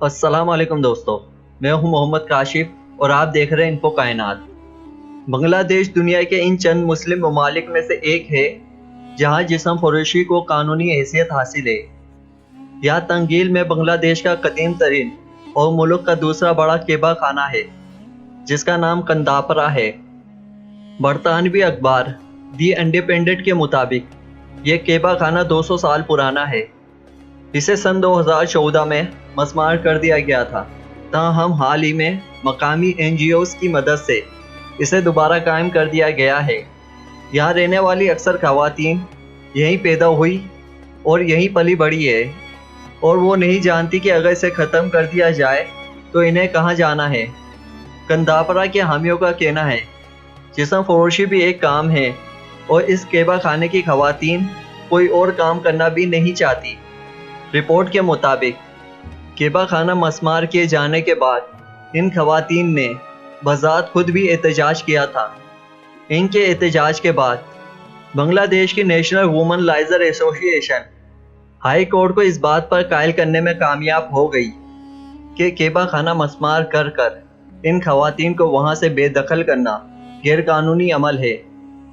अस्सलाम वालेकुम दोस्तों, मैं हूं मोहम्मद काशिफ और आप देख रहे हैं इन्फो कायनात। बांग्लादेश दुनिया के इन चंद मुस्लिम ममालिक में से एक है जहां जिस्म फरोशी को कानूनी हैसियत हासिल है। यहाँ तंगील में बांग्लादेश का कदीम तरीन और मुल्क का दूसरा बड़ा केबा खाना है जिसका नाम कंदापरा है। बरतानवी अखबार दी इंडिपेंडेंट के मुताबिक ये केबा खाना 200 साल पुराना है। इसे सन 2014 में मस्मार कर दिया गया था, ताहम हाल ही में मकामी NGOs की मदद से इसे दोबारा कायम कर दिया गया है। यहाँ रहने वाली अक्सर खवातीन यहीं पैदा हुई और यहीं पली बड़ी है और वो नहीं जानती कि अगर इसे ख़त्म कर दिया जाए तो इन्हें कहाँ जाना है। कंदापरा के हामियों का कहना है जिस्म फरोशी भी एक काम है और इस केबा खाने की खवातीन कोई और काम करना भी नहीं चाहती। रिपोर्ट के मुताबिक केबा खाना मस्मार किए जाने के बाद इन खवातीन ने बज़ात खुद भी एहतजाज किया था। इनके एहतजाज के बाद बांग्लादेश की नेशनल वुमेन लाइजर एसोसिएशन हाई कोर्ट को इस बात पर कायल करने में कामयाब हो गई कि केबा खाना मस्मार कर कर इन खवातीन को वहां से बेदखल करना गैरकानूनी अमल है।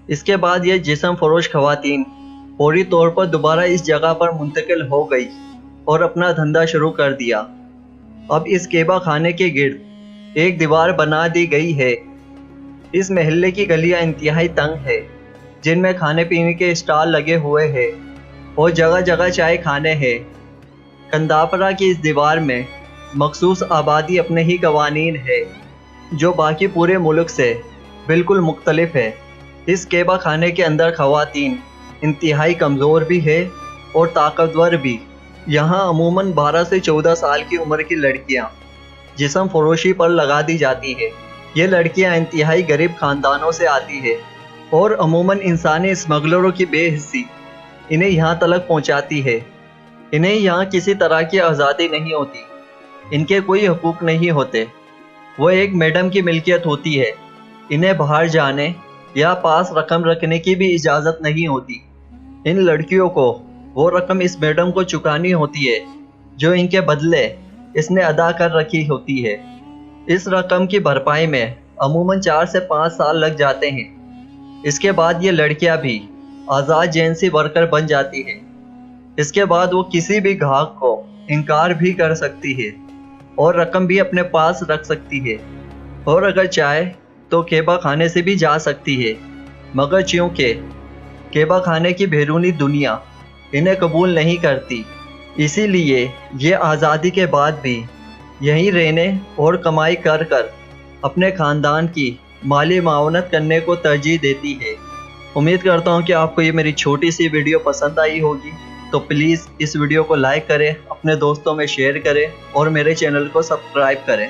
इसके बाद ये जिस्म फरोश खवातीन फौरी तौर पर दोबारा इस जगह पर मुंतकिल हो गई और अपना धंधा शुरू कर दिया। अब इस केबा खाने के गिर्द एक दीवार बना दी गई है। इस महल्ले की गलियां इंतहाई तंग है जिनमें खाने पीने के स्टॉल लगे हुए हैं और जगह जगह चाय खाने हैं। कंदापरा की इस दीवार में मखसूस आबादी अपने ही कवानीन है जो बाकी पूरे मुल्क से बिल्कुल मुख्तलिफ है। इस केबा खाने के अंदर खवातीन इंतहाई कमज़ोर भी है और ताकतवर भी। यहाँ अमूमन 12 से 14 साल की उम्र की लड़कियाँ जिस्म फरोशी पर लगा दी जाती है। ये लड़कियाँ इंतहाई गरीब ख़ानदानों से आती है और अमूमन इंसानी स्मगलरों की बेहिस्सी इन्हें यहाँ तलक पहुँचाती है। इन्हें यहाँ किसी तरह की आज़ादी नहीं होती, इनके कोई हकूक़ नहीं होते। वो एक मैडम की मिल्कियत होती है। इन्हें बाहर जाने या पास रकम रखने की भी इजाज़त नहीं होती। इन लड़कियों को वो रकम इस मैडम को चुकानी होती है जो इनके बदले इसने अदा कर रखी होती है। इस रकम की भरपाई में अमूमन 4 से 5 साल लग जाते हैं। इसके बाद ये लड़कियां भी आज़ाद जेंसी वर्कर बन जाती है। इसके बाद वो किसी भी ग्राहक को इनकार भी कर सकती है और रकम भी अपने पास रख सकती है और अगर चाहे तो केबा खाने से भी जा सकती है, मगर चूँकि केबा खाने की बैरूनी दुनिया इन्हें कबूल नहीं करती, इसीलिए ये आज़ादी के बाद भी यहीं रहने और कमाई कर कर अपने ख़ानदान की माली मावनत करने को तरजीह देती है। उम्मीद करता हूँ कि आपको ये मेरी छोटी सी वीडियो पसंद आई होगी, तो प्लीज़ इस वीडियो को लाइक करें, अपने दोस्तों में शेयर करें और मेरे चैनल को सब्सक्राइब करें।